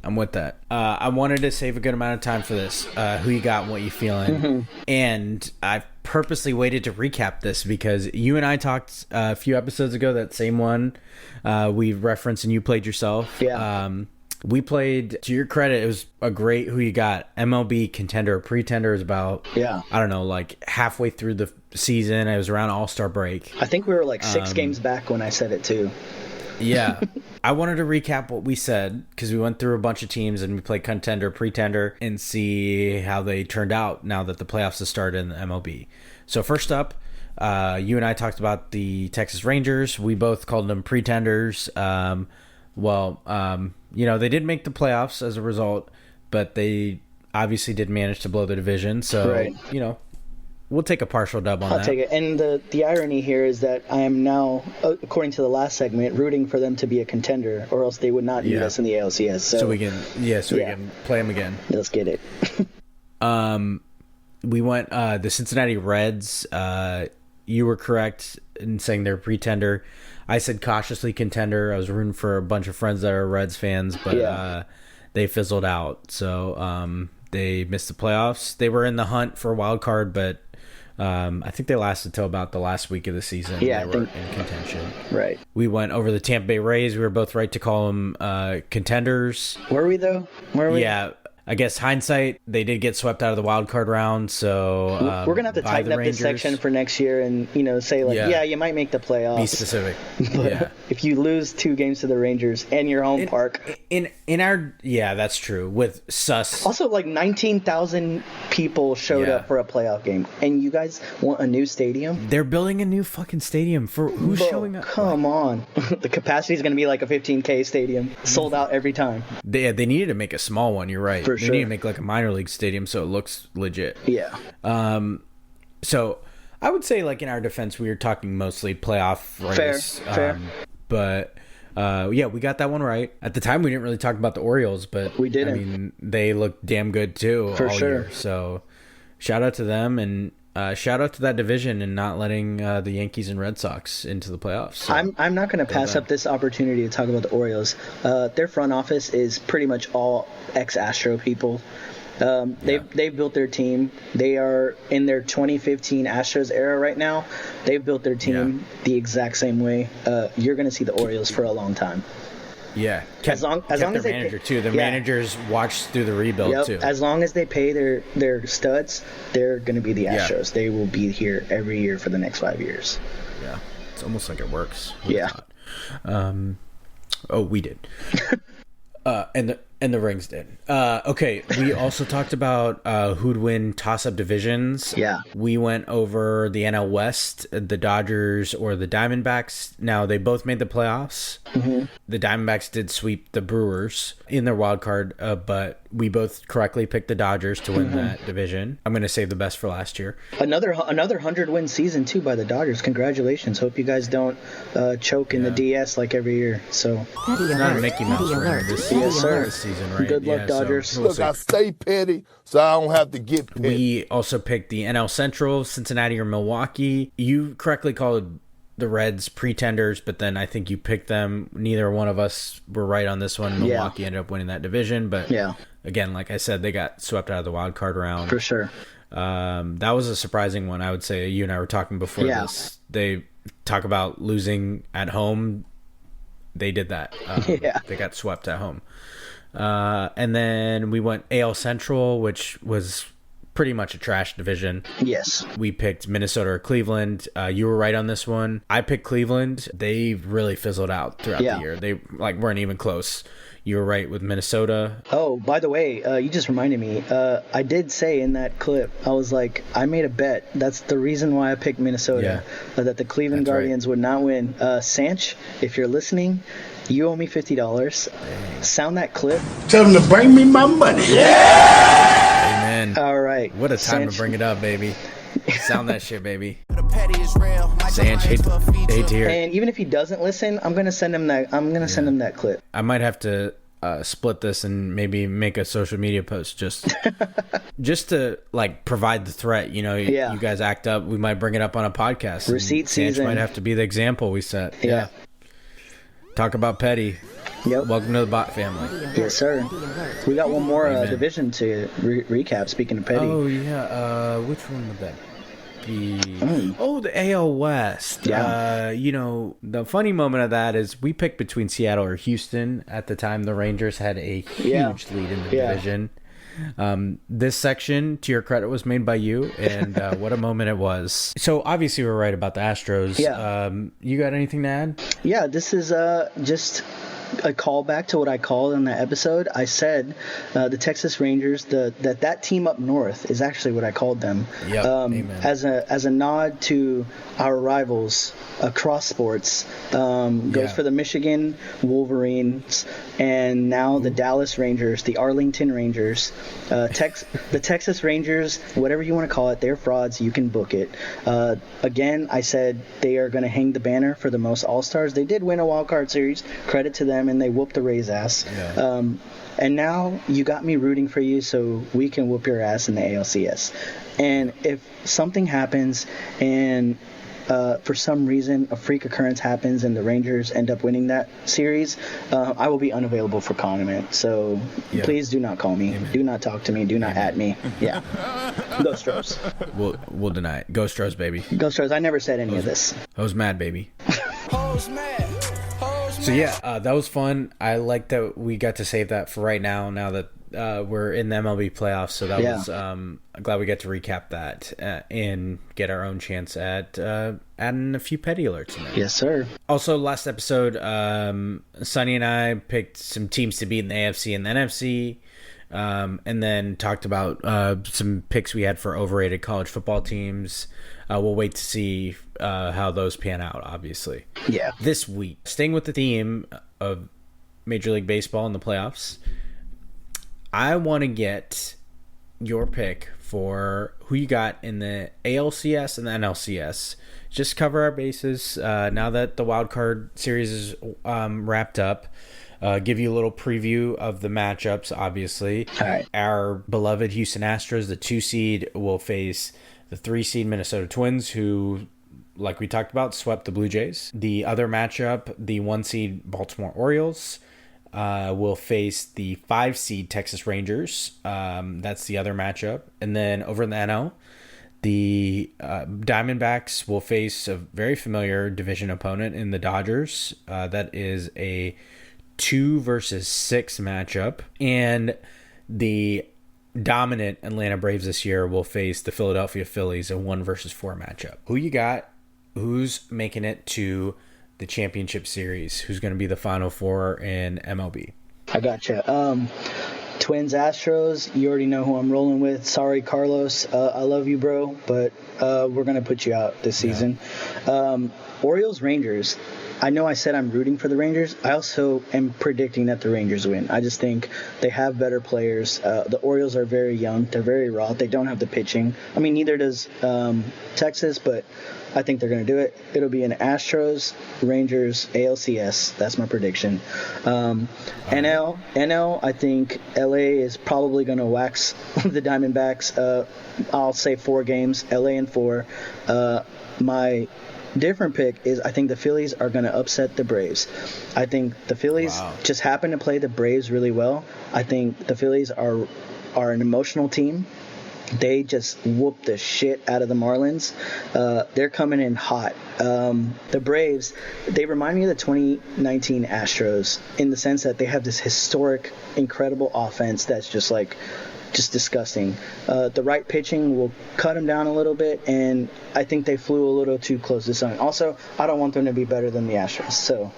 I'm with that. I wanted to save a good amount of time for this. Who you got and what you feeling. Mm-hmm. And I purposely waited to recap this because you and I talked a few episodes ago, that same one we referenced and you played yourself. Yeah. We played, to your credit, it was a great who you got. MLB contender or pretender is about, I don't know, like halfway through the season. It was around All-Star break. I think we were like 6 games back when I said it too. Yeah. I wanted to recap what we said because we went through a bunch of teams and we played contender, pretender, and see how they turned out now that the playoffs have started in the MLB. So first up, you and I talked about the Texas Rangers. We both called them pretenders. They did make the playoffs as a result, but they obviously did manage to blow the division. So, we'll take a partial dub on that. I'll take it. And the irony here is that I am now, according to the last segment, rooting for them to be a contender, or else they would not beat us in the ALCS. So we can, we can play them again. Let's get it. We went the Cincinnati Reds. You were correct in saying they're pretender. I said cautiously contender. I was rooting for a bunch of friends that are Reds fans, but they fizzled out. So they missed the playoffs. They were in the hunt for a wild card, but I think they lasted till about the last week of the season. Yeah, they were in contention. Right. We went over the Tampa Bay Rays. We were both right to call them contenders. Were we, though? Yeah. I guess hindsight, they did get swept out of the wild card round, so we're gonna have to tighten up this section for next year, and say like, you might make the playoffs. Be specific. But if you lose 2 games to the Rangers and your home park, in our that's true with sus. Also, like 19,000 people showed up for a playoff game, and you guys want a new stadium? They're building a new fucking stadium for who's showing up? Come on, the capacity is gonna be like a 15K stadium, sold out every time. They needed to make a small one. You're right. For They need to make like a minor league stadium so it looks legit. Yeah. So I would say, like, in our defense, we were talking mostly playoff race. Fair. But we got that one right. At the time, we didn't really talk about the Orioles, but we didn't. I mean, they looked damn good too all year. So shout out to them, and shout out to that division and not letting the Yankees and Red Sox into the playoffs. So, I'm not going to pass up this opportunity to talk about the Orioles. Their front office is pretty much all ex-Astro people. They've built their team. They are in their 2015 Astros era right now. They've built their team the exact same way. You're going to see the Orioles for a long time. Yeah, as long as their they manager too. The managers watched through the rebuild too. As long as they pay their studs, they're going to be the Astros. They will be here every year for the next 5 years. Yeah, it's almost like it works. Yeah. We did. And the Rings did. Okay, we also talked about who'd win toss-up divisions. Yeah. We went over the NL West, the Dodgers or the Diamondbacks. Now, they both made the playoffs. Mm-hmm. The Diamondbacks did sweep the Brewers in their wild card, but we both correctly picked the Dodgers to win that division. I'm going to save the best for last year. Another 100-win season, too, by the Dodgers. Congratulations. Hope you guys don't choke in the DS like every year. So it's not a Mickey Mouse ring this season, right? Good luck, Dodgers. So look, I stay petty, so I don't have to get petty. We also picked the NL Central, Cincinnati or Milwaukee. You correctly called the Reds pretenders, but then I think you picked them. Neither one of us were right on this one. Milwaukee ended up winning that division, but again, like I said, they got swept out of the wild card round. For sure. That was a surprising one, I would say. You and I were talking before this. They talk about losing at home. They did that. Yeah. They got swept at home. And then we went AL Central, which was pretty much a trash division. Yes. We picked Minnesota or Cleveland. You were right on this one. I picked Cleveland. They really fizzled out throughout the year. They weren't even close. You were right with Minnesota. Oh, by the way, you just reminded me. I did say in that clip, I was like, I made a bet. That's the reason why I picked Minnesota, that the Cleveland Guardians would not win. Sanch, if you're listening, you owe me $50. Sound that clip. Tell them to bring me my money. Amen. All right. What a time to bring it up, baby. Sound that shit, baby. Sanch, hate to hear it. And even if he doesn't listen, I'm gonna send him that. I'm gonna send him that clip. I might have to split this and maybe make a social media post just to like provide the threat. You know, you guys act up. We might bring it up on a podcast. Receipt season. Sanch might have to be the example we set. Yeah. Talk about petty. Yep. Welcome to the Bot family. Yes, sir. We got one more division to recap. Speaking of petty. Oh yeah. Which one would that be? Oh, the AL West. Yeah. You know, the funny moment of that is we picked between Seattle or Houston. At the time, the Rangers had a huge lead in the division. This section, to your credit, was made by you, and what a moment it was. So obviously we're right about the Astros. Yeah. You got anything to add? Yeah, this is just a callback to what I called in that episode. I said the Texas Rangers, that team up north is actually what I called them. Yep. Amen. As a nod to our rivals across sports. Goes for the Michigan Wolverines and now the Dallas Rangers, the Arlington Rangers, the Texas Rangers, whatever you want to call it. They're frauds. You can book it. Again, I said they are going to hang the banner for the most All-Stars. They did win a wild card series. Credit to them, and they whooped the Rays' ass. Yeah. And now you got me rooting for you so we can whoop your ass in the ALCS. And if something happens and for some reason a freak occurrence happens and the Rangers end up winning that series, I will be unavailable for comment. So please do not call me. Amen. Do not talk to me. Do not at me. Yeah. Go Stros. We'll deny it. Go Stros, baby. Go Stros. I never said any of this. I was mad, baby. So yeah, that was fun. I like that we got to save that for right now that we're in the MLB playoffs. So that was glad we get to recap that and get our own chance at adding a few petty alerts in there. Yes, sir. Also, last episode, Sonny and I picked some teams to beat in the AFC and the NFC, and then talked about some picks we had for overrated college football teams. We'll wait to see how those pan out, obviously. Yeah. This week, staying with the theme of Major League Baseball in the playoffs, I want to get your pick for who you got in the ALCS and the NLCS. Just cover our bases now that the wild card series is wrapped up. Give you a little preview of the matchups, obviously. All right. Our beloved Houston Astros, the 2 seed, will face the 3 seed Minnesota Twins, who, like we talked about, swept the Blue Jays. The other matchup, the 1 seed Baltimore Orioles, will face the 5 seed Texas Rangers. That's the other matchup. And then over in the NL, the Diamondbacks will face a very familiar division opponent in the Dodgers. That is a 2 versus 6 matchup. And the dominant Atlanta Braves this year will face the Philadelphia Phillies, a 1 versus 4 matchup. Who you got? Who's making it to the championship series? Who's going to be the Final Four in MLB? I gotcha. Twins Astros, you already know who I'm rolling with. Sorry, Carlos. I love you, bro, but we're going to put you out this season. Orioles Rangers. I know I said I'm rooting for the Rangers. I also am predicting that the Rangers win. I just think they have better players. The Orioles are very young. They're very raw. They don't have the pitching. I mean, neither does Texas, but I think they're going to do it. It'll be an Astros, Rangers, ALCS. That's my prediction. NL, I think LA is probably going to wax the Diamondbacks. I'll say 4 games, LA in 4. My different pick is I think the Phillies are going to upset the Braves. I think the Phillies just happen to play the Braves really well. I think the Phillies are an emotional team. They just whooped the shit out of the Marlins. They're coming in hot. The Braves, they remind me of the 2019 Astros in the sense that they have this historic, incredible offense that's just disgusting. The right pitching will cut them down a little bit, and I think they flew a little too close to sun. Also, I don't want them to be better than the Astros, so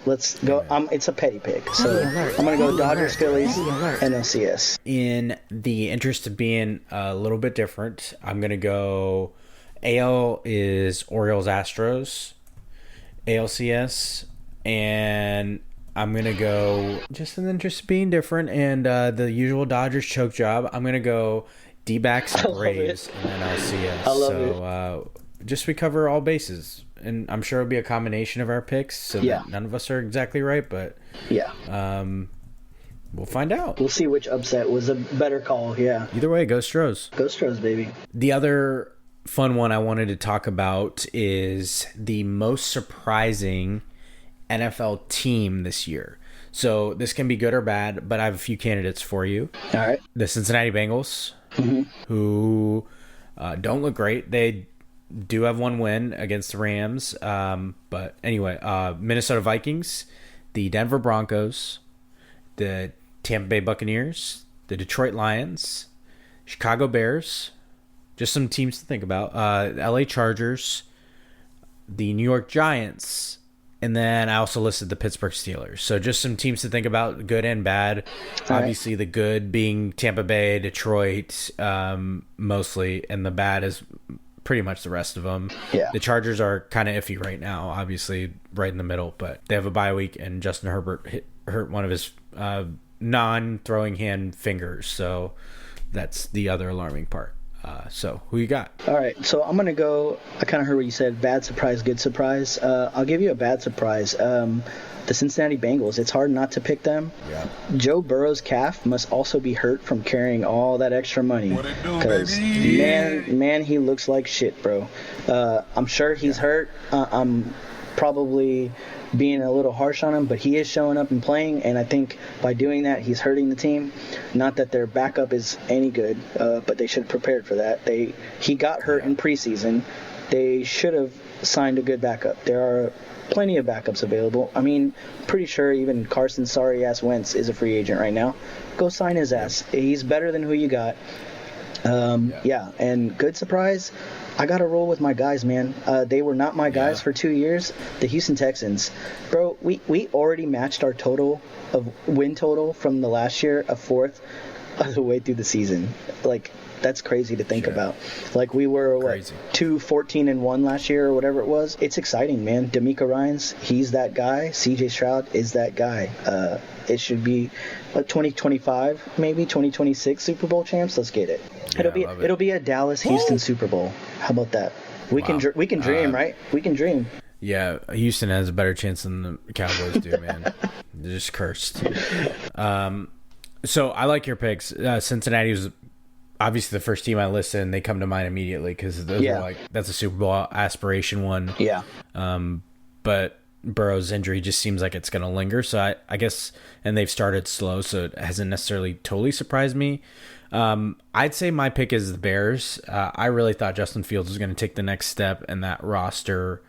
let's go. It's a petty pick, so I'm gonna go Dodgers, Phillies, NLCS. In the interest of being a little bit different, I'm gonna go AL is Orioles, Astros, ALCS, and I'm going to go, just in the interest of being different, and the usual Dodgers choke job, I'm going to go D-backs and Braves and then LCS. I love it. Just we cover all bases. And I'm sure it'll be a combination of our picks, so that none of us are exactly right, but we'll find out. We'll see which upset was a better call, Either way, go Stros. Go Stros, baby. The other fun one I wanted to talk about is the most surprising NFL team this year. So this can be good or bad, but I have a few candidates for you. All right. The Cincinnati Bengals, who don't look great. They do have one win against the Rams. But anyway, Minnesota Vikings, the Denver Broncos, the Tampa Bay Buccaneers, the Detroit Lions, Chicago Bears, just some teams to think about. LA Chargers, the New York Giants, and then I also listed the Pittsburgh Steelers. So just some teams to think about, good and bad. Obviously, the good being Tampa Bay, Detroit, mostly, and the bad is pretty much the rest of them. Yeah. The Chargers are kind of iffy right now, obviously right in the middle, but they have a bye week, and Justin Herbert hurt one of his non-throwing hand fingers, so that's the other alarming part. So who you got? All right, so I'm gonna go. I kind of heard what you said. Bad surprise, good surprise. I'll give you a bad surprise. The Cincinnati Bengals. It's hard not to pick them. Yeah. Joe Burrow's calf must also be hurt from carrying all that extra money. Because man, he looks like shit, bro. I'm sure he's hurt. I'm probably being a little harsh on him, but he is showing up and playing, and I think by doing that, he's hurting the team. Not that their backup is any good, but they should have prepared for that. He got hurt in preseason. They should have signed a good backup. There are plenty of backups available. I mean, pretty sure even Carson sorry-ass Wentz is a free agent right now. Go sign his ass. He's better than who you got. And good surprise, I got to roll with my guys, man. They were not my guys for 2 years. The Houston Texans. Bro, we already matched our win total from the last year, a fourth of the way through the season. Like, that's crazy to think about. Like, we were, 2-14-1 last year or whatever it was. It's exciting, man. D'Amico Ryans, he's that guy. CJ Stroud is that guy. It should be 2025, maybe 2026 Super Bowl champs. Let's get it. It'll be a Dallas-Houston Super Bowl. How about that? We can dream, right? We can dream. Yeah, Houston has a better chance than the Cowboys do, man. They're just cursed. So I like your picks. Cincinnati was obviously the first team I listed, and they come to mind immediately because those are that's a Super Bowl aspiration one. Yeah. But Burrow's injury just seems like it's going to linger. So I guess, and they've started slow, so it hasn't necessarily totally surprised me. I'd say my pick is the Bears. I really thought Justin Fields was going to take the next step, and that roster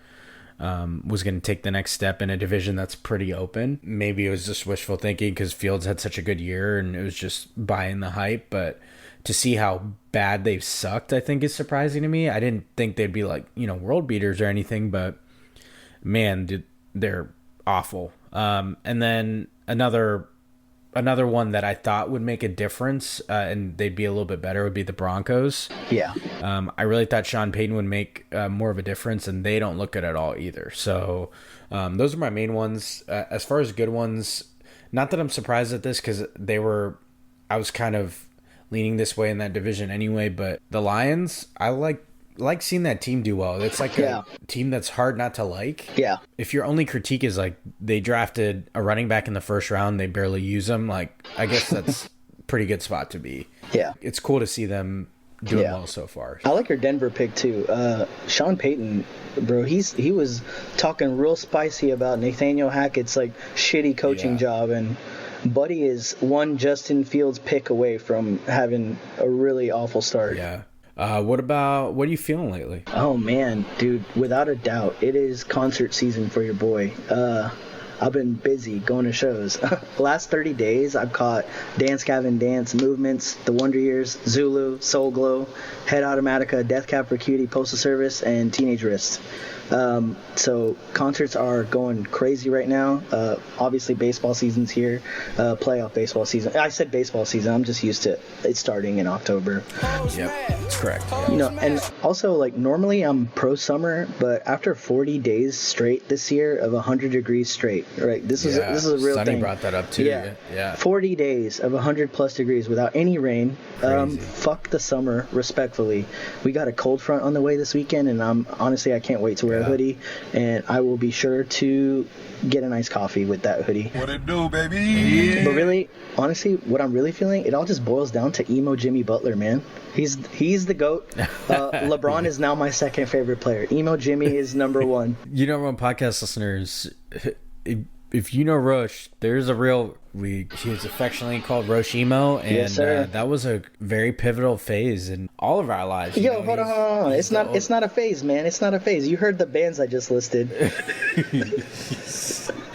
was going to take the next step in a division that's pretty open. Maybe it was just wishful thinking because Fields had such a good year and it was just buying the hype. But to see how bad they've sucked, I think is surprising to me. I didn't think they'd be like, world beaters or anything, but man, they're awful. And then another one that I thought would make a difference and they'd be a little bit better would be the Broncos. Yeah. I really thought Sean Payton would make more of a difference, and they don't look good at all either. So those are my main ones. As far as good ones, not that I'm surprised at this because I was kind of leaning this way in that division anyway, but the Lions, I like seeing that team do well. It's like a team that's hard not to like. Yeah. If your only critique is like they drafted a running back in the first round, they barely use them, like I guess that's a pretty good spot to be. Yeah. It's cool to see them doing well so far. I like your Denver pick too. Sean Payton, bro, he was talking real spicy about Nathaniel Hackett's like shitty coaching job, and Buddy is one Justin Fields pick away from having a really awful start. Yeah. What are you feeling lately? Oh man, dude, without a doubt, it is concert season for your boy. I've been busy going to shows. Last 30 days, I've caught Dance Gavin Dance, Movements, The Wonder Years, Zulu, Soul Glow, Head Automatica, Death Cab for Cutie, Postal Service, and Teenage Wrist. So concerts are going crazy right now. Obviously baseball season's here, playoff baseball season. I said baseball season, I'm just used to it starting in October. Yep, that's correct. You know, and also like normally I'm pro summer, but after 40 days straight this year of 100 degrees straight, right? This is a real Sonny thing. brought that up too. Yeah. 40 days of 100 plus degrees without any rain. Crazy. Fuck the summer, respectfully. We got a cold front on the way this weekend, and I can't wait to wear a hoodie, and I will be sure to get a nice coffee with that hoodie. What it do, baby? But really, honestly, what I'm really feeling, it all just boils down to emo Jimmy Butler, man. He's the GOAT. LeBron is now my second favorite player. Emo Jimmy is number one. You know, podcast listeners, if you know Rosh, there's a real... He was affectionately called Rosh Emo, and yes, that was a very pivotal phase in all of our lives. Yo, hold on. It's not a phase, man. It's not a phase. You heard the bands I just listed.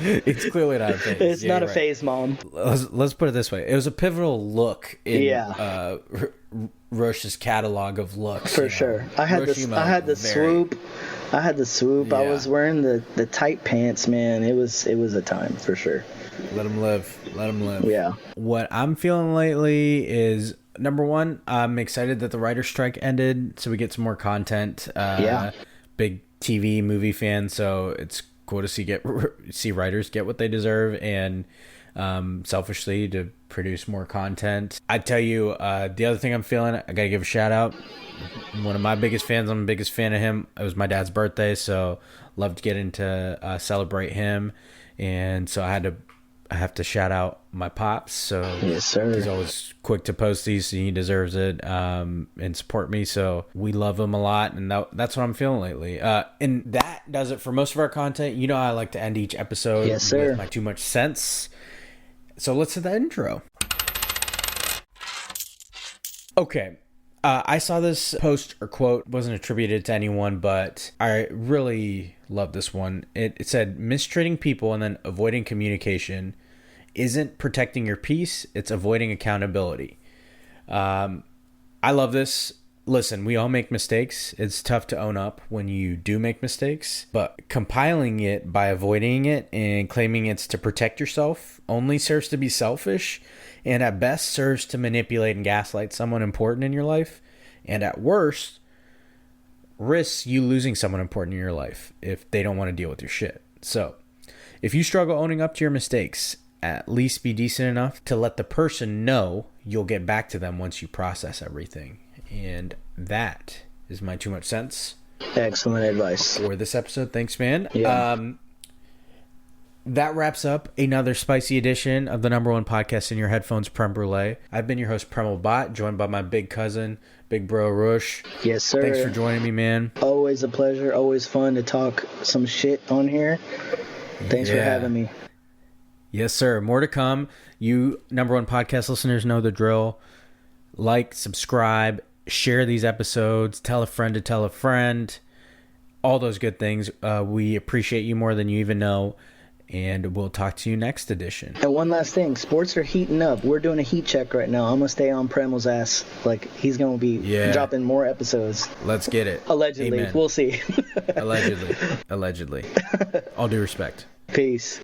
It's clearly not a phase. It's not a phase, Mom. Let's put it this way. It was a pivotal look in Rosh's catalog of looks. For sure. I had the swoop. Yeah. I was wearing the tight pants, man. It was a time for sure. Let him live. Yeah. What I'm feeling lately is, number one, I'm excited that the writer's strike ended, so we get some more content. Big TV, movie fan, so it's cool to see writers get what they deserve, and selfishly to produce more content. I tell you, the other thing I'm feeling, I gotta give a shout out. One of my biggest fans, I'm the biggest fan of him. It was my dad's birthday, so love to get into celebrate him, and so I have to shout out my pops. So yes, sir. He's always quick to post these, so he deserves it, and support me. So we love him a lot, and that's what I'm feeling lately. And that does it for most of our content. You know, I like to end each episode with my too much sense. So let's hit the intro. Okay. I saw this post or quote, wasn't attributed to anyone, but I really love this one. It said, mistreating people and then avoiding communication isn't protecting your peace, it's avoiding accountability. I love this. Listen, we all make mistakes. It's tough to own up when you do make mistakes, but compiling it by avoiding it and claiming it's to protect yourself only serves to be selfish, and at best serves to manipulate and gaslight someone important in your life, and at worst risks you losing someone important in your life if they don't want to deal with your shit. So if you struggle owning up to your mistakes, at least be decent enough to let the person know you'll get back to them once you process everything. And that is my too much sense. Excellent advice for this episode. Thanks, man. Yeah. That wraps up another spicy edition of the number one podcast in your headphones, Prem Brulee. I've been your host, Premal Bhatt, joined by my big cousin, big bro, Rosh. Yes, sir. Thanks for joining me, man. Always a pleasure. Always fun to talk some shit on here. Thanks for having me. Yes, sir. More to come. You number one podcast listeners know the drill. Like, subscribe, share these episodes, tell a friend to tell a friend. All those good things. We appreciate you more than you even know. And we'll talk to you next edition. And one last thing, sports are heating up. We're doing a heat check right now. I'm gonna stay on Premal's ass. Like, he's gonna be dropping more episodes. Let's get it. Allegedly. Amen. We'll see. Allegedly. All due respect. Peace.